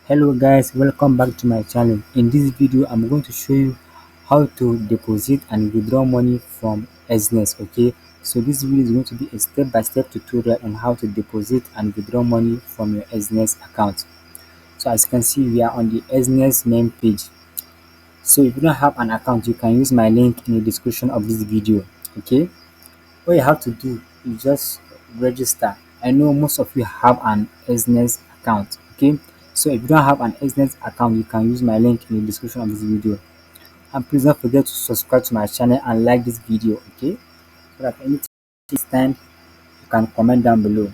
Hello guys, welcome back to my channel. In this video I'm going to show you how to deposit and withdraw money from Exness. Okay, so this video is going to be a step-by-step tutorial on how to deposit and withdraw money from your Exness account. So as you can see, we are on the Exness main page. So if you don't have an account, you can use my link in the description of this video. Okay, what you have to do is just register. I know most of you have an Exness account. Okay, so if you don't have an Exness account, you can use my link in the description of this video. And please don't forget to subscribe to my channel and like this video. Okay, so that anything this time you can comment down below.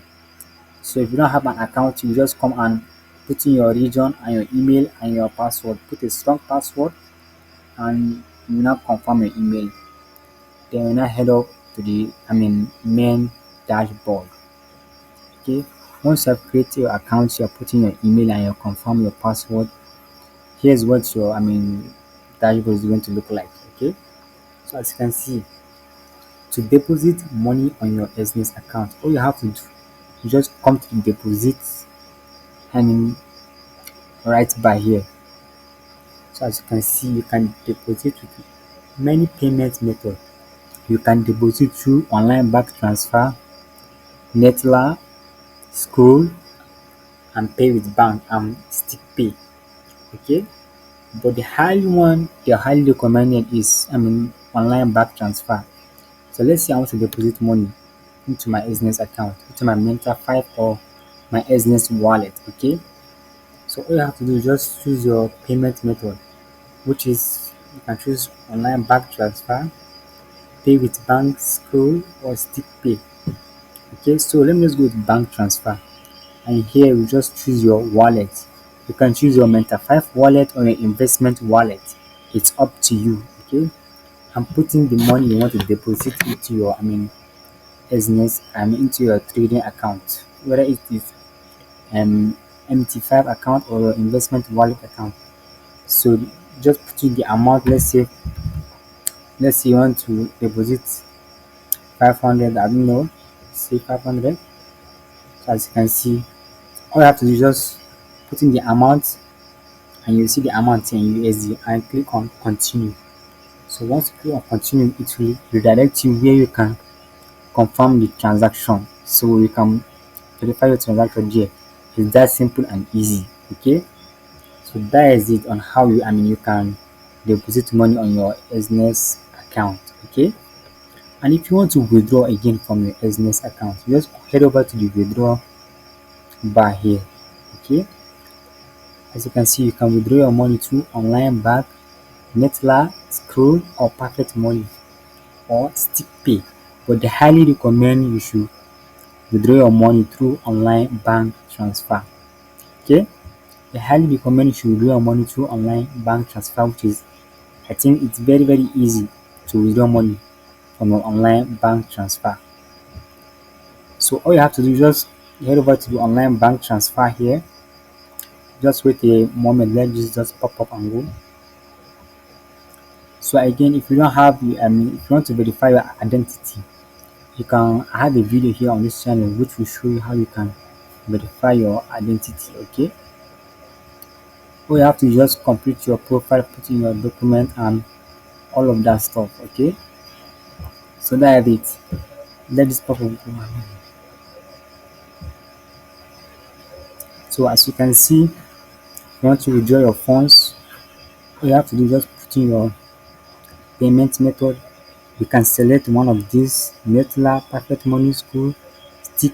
So if you don't have an account, you just come and put in your region and your email and your password. Put a strong password and you will now confirm your email. Then we now head up to the main dashboard. Okay, once you have created your account, you're putting your email and you confirm your password. Here's what your dashboard is going to look like. Okay, so as you can see, to deposit money on your Exness account, all you have to do, you just come to the deposit right by here. So as you can see, you can deposit with many payment methods. You can deposit through online bank transfer, Netla, Scroll, and pay with bank and stick pay. Okay, but the highly recommended is online bank transfer. So let's say I want to deposit money into my Exness account, into my Mentor 5 or my Exness wallet. Okay, so all you have to do is just choose your payment method, which is you can choose online bank transfer, pay with bank, Scroll, or stick pay. Okay, so let me just go with bank transfer, and here you just choose your wallet. You can choose your Mentor 5 wallet or your investment wallet. It's up to you. Okay, I'm putting the money you want to deposit into your Exness into your trading account, whether it is MT5 account or your investment wallet account. So just put in the amount. Let's say you want to deposit 500. I don't know, say 500. So as you can see, all you have to do is just put in the amount, and you see the amount in USD, and click on continue. So once you click on continue, it will redirect you where you can confirm the transaction, so you can verify your transaction here. It's that simple and easy. Okay, so that is it on how you can deposit money on your Exness account. Okay, and if you want to withdraw again from your Exness account, you just head over to the withdraw bar here. Okay, as you can see, you can withdraw your money through online bank, Netla, Scroll, or Perfect Money, or Stick Pay. But they highly recommend you should withdraw your money through online bank transfer. Okay, they highly recommend you should withdraw your money through online bank transfer, which is, I think it's very easy to withdraw money from an online bank transfer. So all you have to do is just head over to the online bank transfer here. Just wait a moment, let this just pop up and go. So again, if you don't have if you want to verify your identity, you can, I have a video here on this channel which will show you how you can verify your identity. Okay, all you have to just complete your profile, put in your document and all of that stuff. Okay, so that is it. Let this pop up. So as you can see, if you want to withdraw your funds, all you have to do is just put in your payment method. You can select one of these: Netla, Perfect Money, School, Stick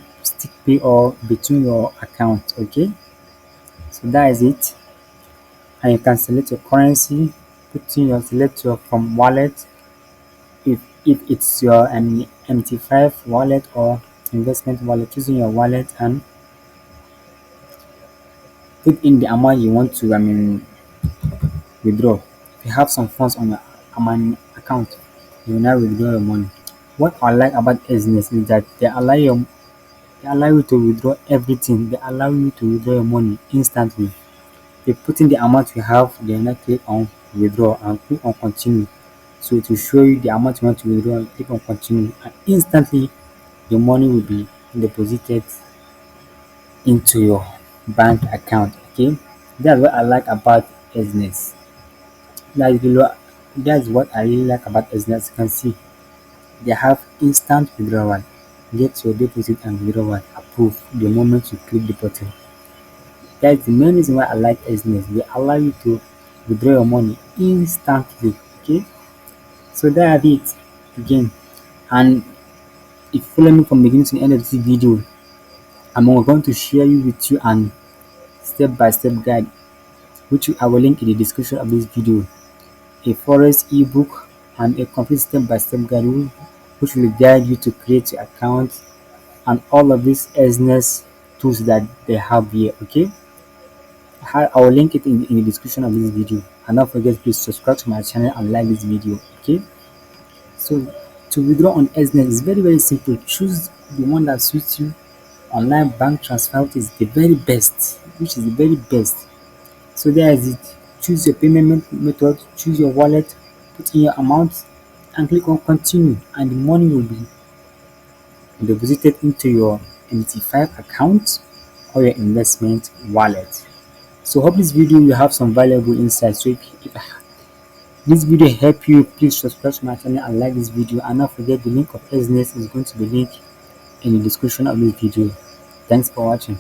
Pay, or between your account. Okay, so that is it. And you can select your currency, put in your select your from wallet, if it's your MT5 wallet or investment wallet, choosing your wallet and put in the amount you want to withdraw. If you have some funds on your account, you will now withdraw your money. What I like about Exness is that they allow you to withdraw everything. They allow you to withdraw your money instantly. You put in the amount you have, then now click on withdraw and click on continue. So it will show you the amount you want to withdraw, and click on continue, and instantly your money will be deposited into your bank account. Okay, That's what I like about Exness. That is really, that's what I really like about Exness. You can see they have instant withdrawal. Get your deposit and withdrawal approved the moment you click the button. That's the main reason why I like Exness. They allow you to withdraw your money instantly. Okay, so that's it again. And if you follow me from beginning to the end of this video, I'm going to share you with you an step-by-step guide, which I will link in the description of this video. A forest ebook and a complete step-by-step guide which will guide you to create your account and all of these business tools that they have here. Okay, I will link it in the description of this video. And don't forget, please subscribe to my channel and like this video. Okay, so to withdraw on Exness is very simple. Choose the one that suits you. Online bank transfer is the very best, which is the very best. So there is it. Choose your payment method, choose your wallet, put in your amount and click on continue, and the money will be deposited into your MT5 account or your investment wallet. So hope this video will have some valuable insights. So if this video help you, please subscribe to my channel and like this video, and not forget the link of Exness is going to be linked in the description of this video. Thanks for watching.